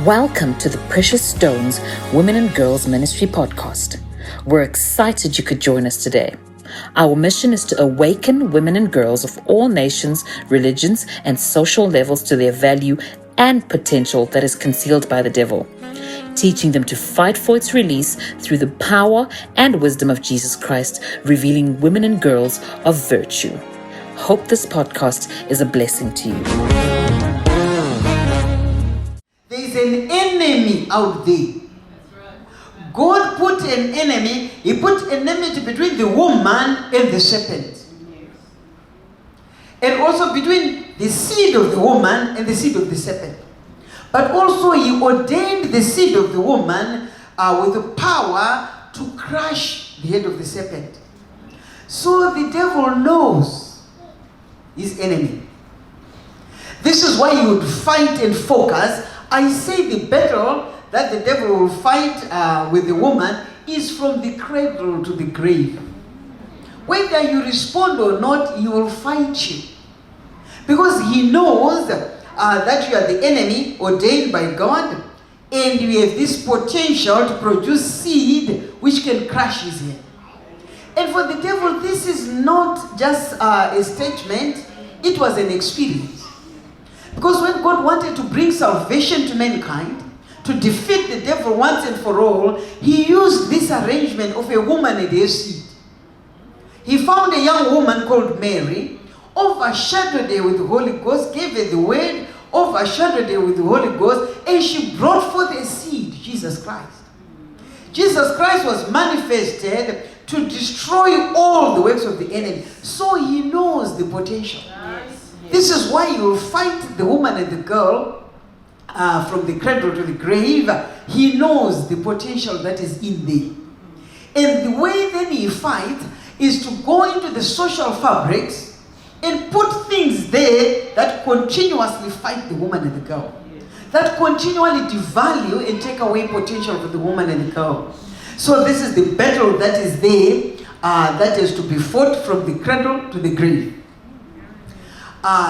Welcome to the Precious Stones Women and Girls Ministry podcast. We're excited you could join us today. Our mission is to awaken women and girls of all nations, religions, and social levels to their value and potential that is concealed by the devil, teaching them to fight for its release through the power and wisdom of Jesus Christ, revealing women and girls of virtue. Hope this podcast is a blessing to you. There is an enemy out there. God put an enemy, He put an enmity between the woman and the serpent. And also between the seed of the woman and the seed of the serpent. But also He ordained the seed of the woman with the power to crush the head of the serpent. So the devil knows his enemy. This is why he would fight and focus. I say the battle that the devil will fight with the woman is from the cradle to the grave. Whether you respond or not, he will fight you. Because he knows that you are the enemy ordained by God, and you have this potential to produce seed which can crush his head. And for the devil, this is not just a statement, it was an experience. Because when God wanted to bring salvation to mankind, to defeat the devil once and for all, He used this arrangement of a woman and her seed. He found a young woman called Mary, overshadowed her with the Holy Ghost, gave her the word, overshadowed her with the Holy Ghost, and she brought forth a seed, Jesus Christ. Jesus Christ was manifested to destroy all the works of the enemy. So He knows the potential. This is why you will fight the woman and the girl from the cradle to the grave. He knows the potential that is in there. And the way then he fights is to go into the social fabrics and put things there that continuously fight the woman and the girl. That continually devalue and take away potential for the woman and the girl. So this is the battle that is there, that is to be fought from the cradle to the grave.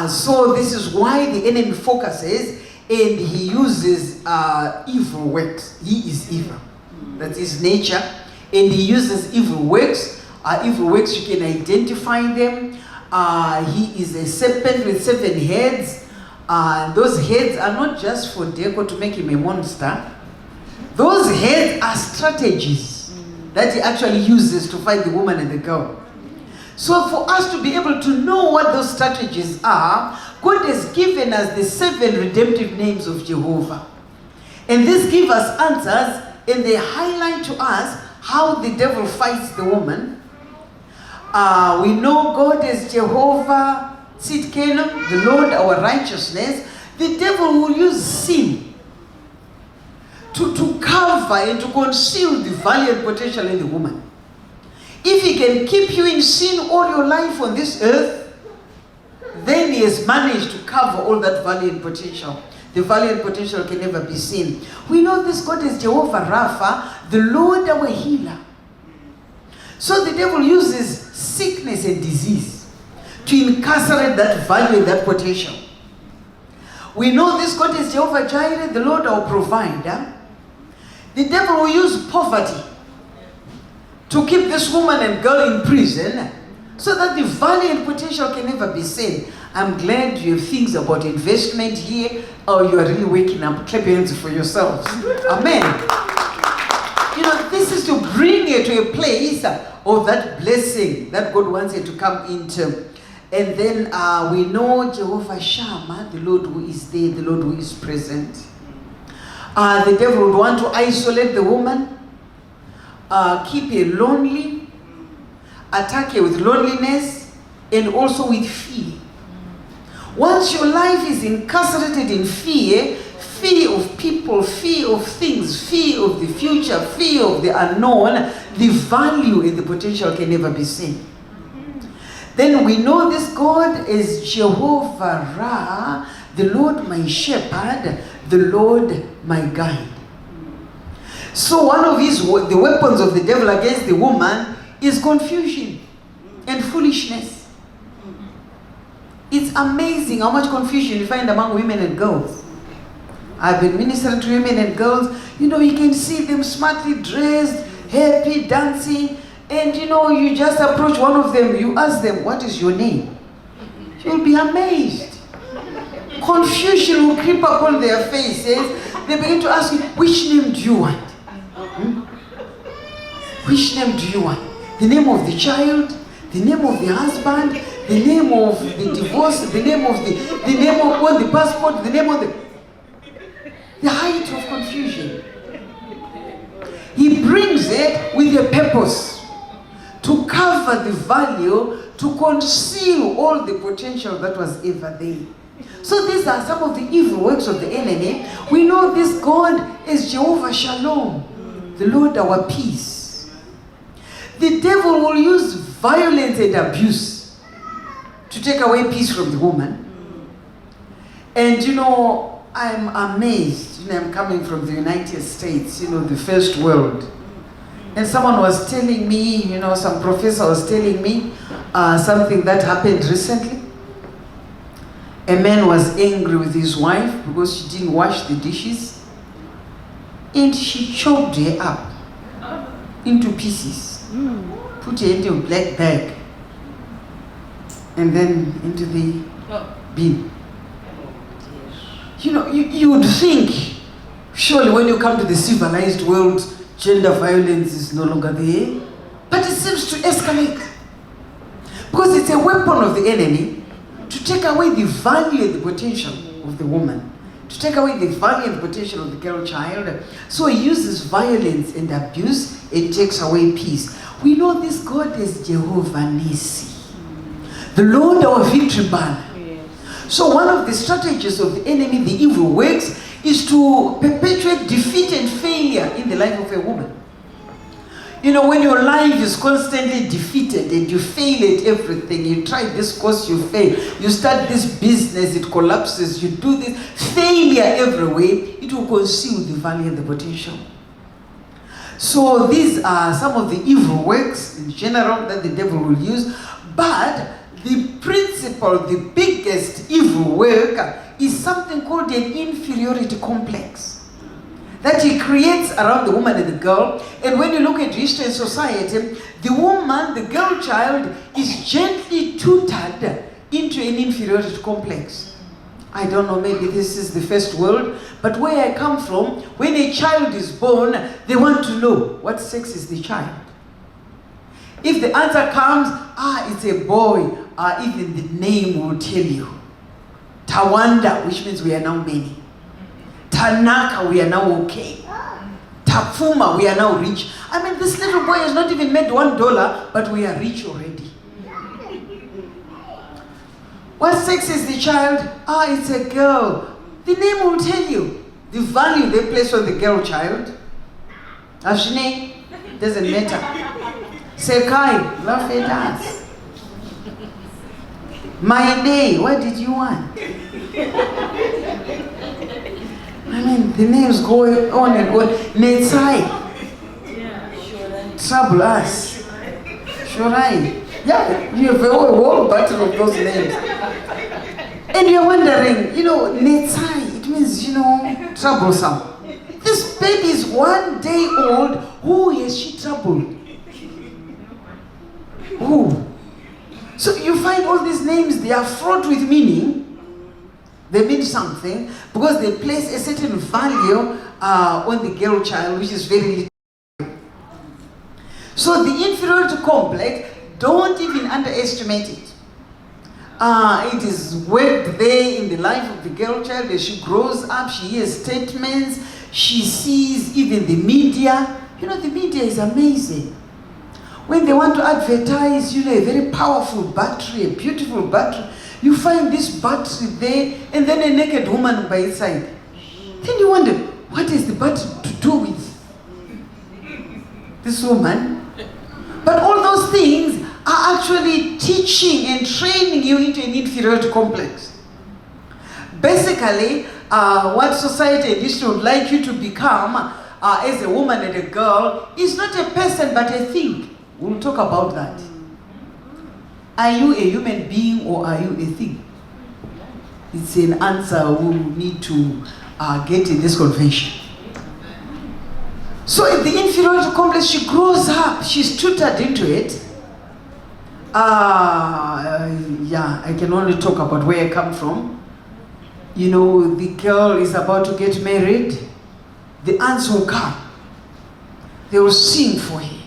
So this is why the enemy focuses and he uses evil works. He is evil. That's his nature. And he uses evil works. Evil works, you can identify them. He is a serpent with 7 heads. Those heads are not just for Deco to make him a monster. Those heads are strategies that he actually uses to fight the woman and the girl. So for us to be able to know what those strategies are, God has given us the 7 redemptive names of Jehovah. And this gives us answers, and they highlight to us how the devil fights the woman. We know God as Jehovah Tzidkenu, the Lord our righteousness. The devil will use sin to cover and to conceal the value and potential in the woman. If he can keep you in sin all your life on this earth, then he has managed to cover all that value and potential. The value and potential can never be seen. We know this God is Jehovah Rapha, the Lord our healer. So the devil uses sickness and disease to incarcerate that value and that potential. We know this God is Jehovah Jireh, the Lord our provider. The devil will use poverty to keep this woman and girl in prison so that the value and potential can never be seen. I'm glad you have things about investment here, or you are really waking up. Clap your hands for yourselves. Amen. You know, this is to bring you to a place of that blessing that God wants you to come into. And then we know Jehovah Shammah, the Lord who is there, the Lord who is present. The devil would want to isolate the woman, keep her lonely, attack her with loneliness, and also with fear. Once your life is incarcerated in fear, fear of people, fear of things, fear of the future, fear of the unknown, the value and the potential can never be seen. Then we know this God is Jehovah Ra, the Lord my shepherd, the Lord my guide. So one of the weapons of the devil against the woman is confusion and foolishness. It's amazing how much confusion you find among women and girls. I've been ministering to women and girls. You can see them smartly dressed, happy, dancing. And you just approach one of them, you ask them, what is your name? You'll be amazed. Confusion will creep upon their faces. They begin to ask you, which name do you want? Which name do you want? The name of the child, the name of the husband, the name of the divorce, the name of the passport, the name of the height of confusion. He brings it with a purpose, to cover the value, to conceal all the potential that was ever there. So these are some of the evil works of the enemy. We know this God is Jehovah Shalom, the Lord our peace. The devil will use violence and abuse to take away peace from the woman. And I'm amazed. I'm coming from the United States, the first world. And someone was telling me, some professor was telling me something that happened recently. A man was angry with his wife because she didn't wash the dishes. And she chopped her up into pieces. Put her into a black bag. And then into the bin. You would think, surely when you come to the civilized world, gender violence is no longer there. But it seems to escalate. Because it's a weapon of the enemy to take away the value and the potential of the woman. To take away the value and the potential of the girl child. So he uses violence and abuse. It takes away peace. We know this God is Jehovah Nissi, the Lord our victory banner. So one of the strategies of the enemy, the evil works, is to perpetuate defeat and failure in the life of a woman. When your life is constantly defeated and you fail at everything, you try this course, you fail, you start this business, it collapses, you do this, failure everywhere, it will conceal the value and the potential. So these are some of the evil works in general that the devil will use. But the principal, the biggest evil work is something called an inferiority complex that he creates around the woman and the girl. And when you look at history and society, the woman, the girl child, is gently tutored into an inferiority complex. I don't know, maybe this is the first world, but where I come from, when a child is born, they want to know what sex is the child. If the answer comes, it's a boy, even the name will tell you. Tawanda, which means we are now many. Tanaka, we are now okay. Tafuma, we are now rich. This little boy has not even made $1, but we are rich already. What sex is the child? It's a girl. The name will tell you the value they place on the girl child. Ashne, doesn't matter. Sekai, laugh at us. My day, what did you want? The names go on and on. Netsai. Trouble us. Shorai. Yeah, you have a whole battle of those names. And you're wondering, Netsai, it means, troublesome. This baby is 1 day old. Who has she troubled? Who? So you find all these names, they are fraught with meaning. They mean something because they place a certain value on the girl child, which is very little. So the inferiority complex, don't even underestimate it. It is worked there in the life of the girl child as she grows up. She hears statements. She sees even the media. The media is amazing. When they want to advertise, a very powerful battery, a beautiful battery, you find this battery there and then a naked woman by its side. Then you wonder, what is the battery to do with this woman? But all those things are actually teaching and training you into an inferiority complex. Basically, what society and history would like you to become as a woman and a girl is not a person but a thing. We'll talk about that. Are you a human being or are you a thing? It's an answer we need to get in this convention. So in the inferiority complex, she grows up. She's tutored into it. Yeah, I can only talk about where I come from. You know, the girl is about to get married. The aunts will come. They will sing for her.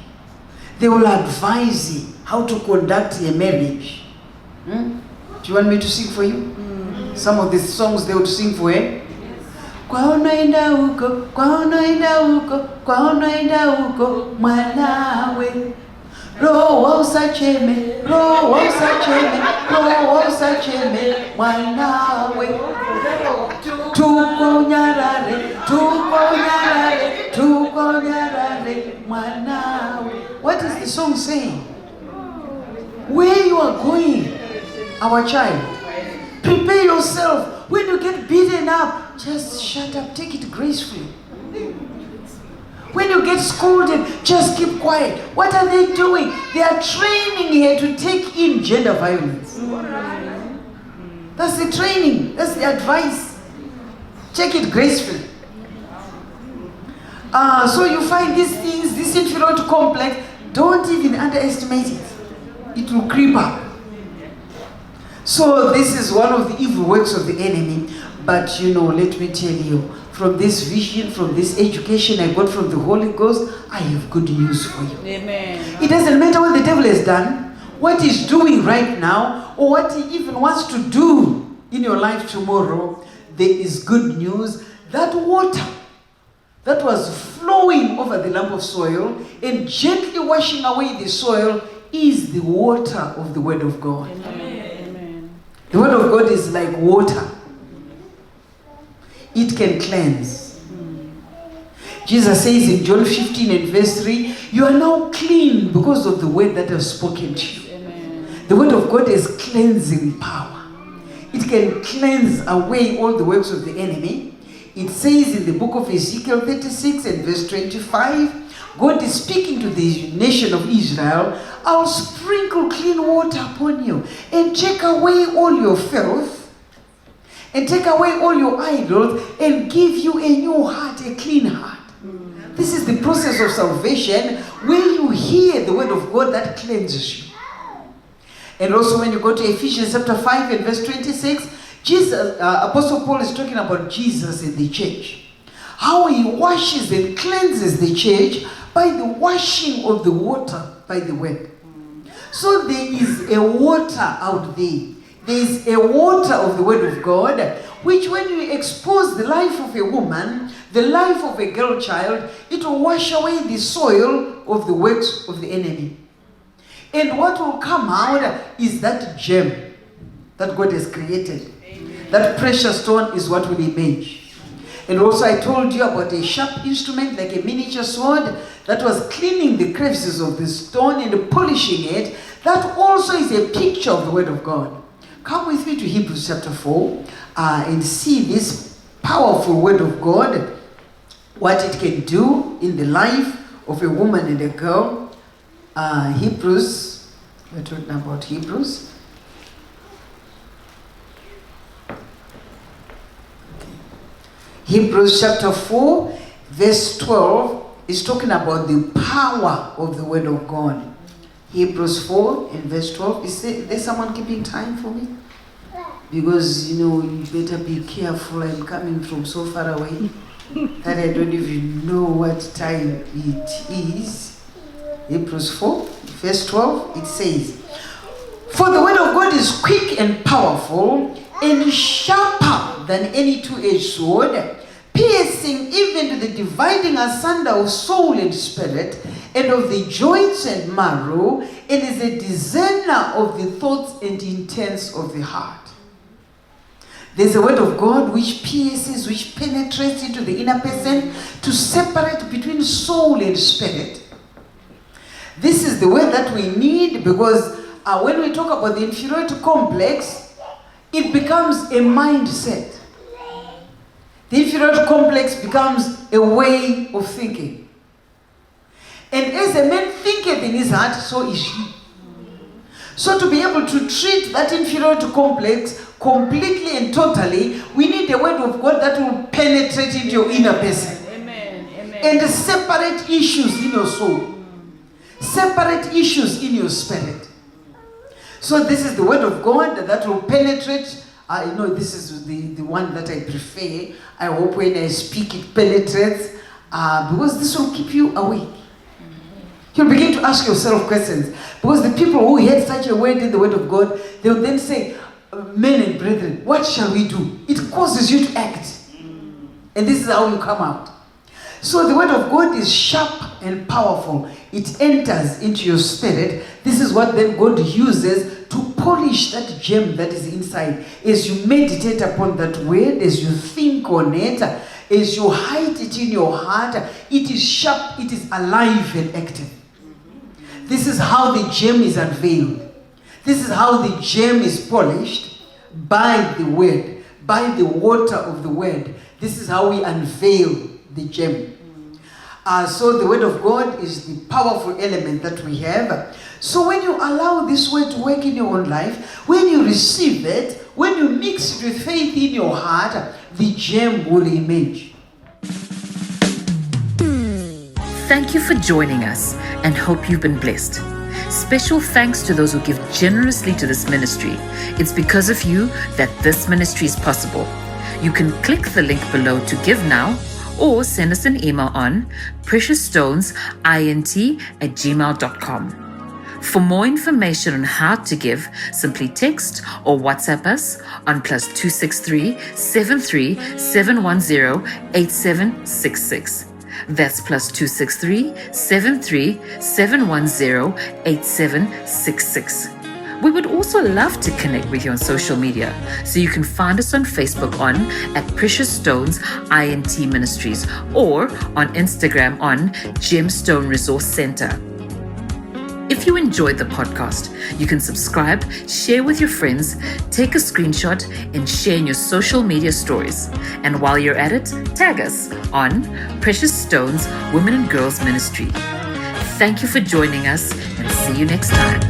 They will advise her how to conduct a marriage. Do you want me to sing for you? Some of the songs they would sing for her. Kwaonaenda huko, mwanawe. Roho usacheme, mwanawe. Tuko nyarare, mwanawe. What is the song saying? Where you are going, our child. Prepare yourself. When you get beaten up, just shut up, take it gracefully. When you get scolded, just keep quiet. What are they doing? They are training here to take in gender violence. That's the training. That's the advice. Take it gracefully. So you find these things, this inferiority complex, don't even underestimate it. It will creep up. So this is one of the evil works of the enemy. But you know, let me tell you, from this vision, from this education I got from the Holy Ghost, I have good news for you. Amen. It doesn't matter what the devil has done, what he's doing right now, or what he even wants to do in your life tomorrow. There is good news. That water that was flowing over the lump of soil and gently washing away the soil is the water of the Word of God. Amen. The Word of God is like water. It can cleanse. Jesus says in John 15 and verse 3, you are now clean because of the word that I've spoken to you. Amen. The Word of God is cleansing power. It can cleanse away all the works of the enemy. It says in the book of Ezekiel 36 and verse 25, God is speaking to the nation of Israel, I'll sprinkle clean water upon you and take away all your filth and take away all your idols and give you a new heart, a clean heart. This is the process of salvation where you hear the word of God that cleanses you. And also when you go to Ephesians chapter 5 and verse 26, Apostle Paul is talking about Jesus in the church. How he washes and cleanses the church by the washing of the water by the word. So there is a water out there. There is a water of the Word of God, which when you expose the life of a woman, the life of a girl child, it will wash away the soil of the works of the enemy. And what will come out is that gem that God has created. Amen. That precious stone is what will emerge. And also I told you about a sharp instrument like a miniature sword that was cleaning the crevices of the stone and polishing it. That also is a picture of the Word of God. Come with me to Hebrews chapter 4 and see this powerful Word of God, what it can do in the life of a woman and a girl. Hebrews, we're talking about Hebrews. Hebrews chapter 4, verse 12 is talking about the power of the Word of God. Hebrews 4 and verse 12. Is there someone keeping time for me? Because, you know, you better be careful. I'm coming from so far away that I don't even know what time it is. Hebrews 4, verse 12, it says, for the word of God is quick and powerful and sharper than any two-edged sword, piercing even to the dividing asunder of soul and spirit, and of the joints and marrow, and is a discerner of the thoughts and intents of the heart. There's a word of God which pierces, which penetrates into the inner person to separate between soul and spirit. This is the word that we need because when we talk about the inferiority complex, it becomes a mindset. The inferiority complex becomes a way of thinking. And as a man thinketh in his heart, so is he. So to be able to treat that inferiority complex completely and totally, we need the word of God that will penetrate into your inner person. Amen. Amen. And separate issues in your soul. Separate issues in your spirit. So this is the word of God that will penetrate. This is the one that I prefer. I hope when I speak it penetrates. Because this will keep you awake. You'll begin to ask yourself questions. Because the people who heard such a word in the word of God, they will then say, men and brethren, what shall we do? It causes you to act. And this is how you come out. So the word of God is sharp and powerful. It enters into your spirit. This is what then God uses to polish that gem that is inside. As you meditate upon that word, as you think on it, as you hide it in your heart, it is sharp, it is alive and active. This is how the gem is unveiled. This is how the gem is polished by the word, by the water of the word. This is how we unveil the gem. So the word of God is the powerful element that we have. So when you allow this word to work in your own life, when you receive it, when you mix it with faith in your heart, the gem will emerge. Thank you for joining us and hope you've been blessed. Special thanks to those who give generously to this ministry. It's because of you that this ministry is possible. You can click the link below to give now or send us an email on preciousstonesint@gmail.com. For more information on how to give, simply text or WhatsApp us on +263 73 710 8766. That's +263 73 710 8766. We would also love to connect with you on social media, so you can find us on Facebook on @PreciousStonesINT Ministries or on Instagram on Gemstone Resource Center. If you enjoyed the podcast, you can subscribe, share with your friends, take a screenshot, and share in your social media stories. And while you're at it, tag us on Precious Stones Women and Girls Ministry. Thank you for joining us, and see you next time.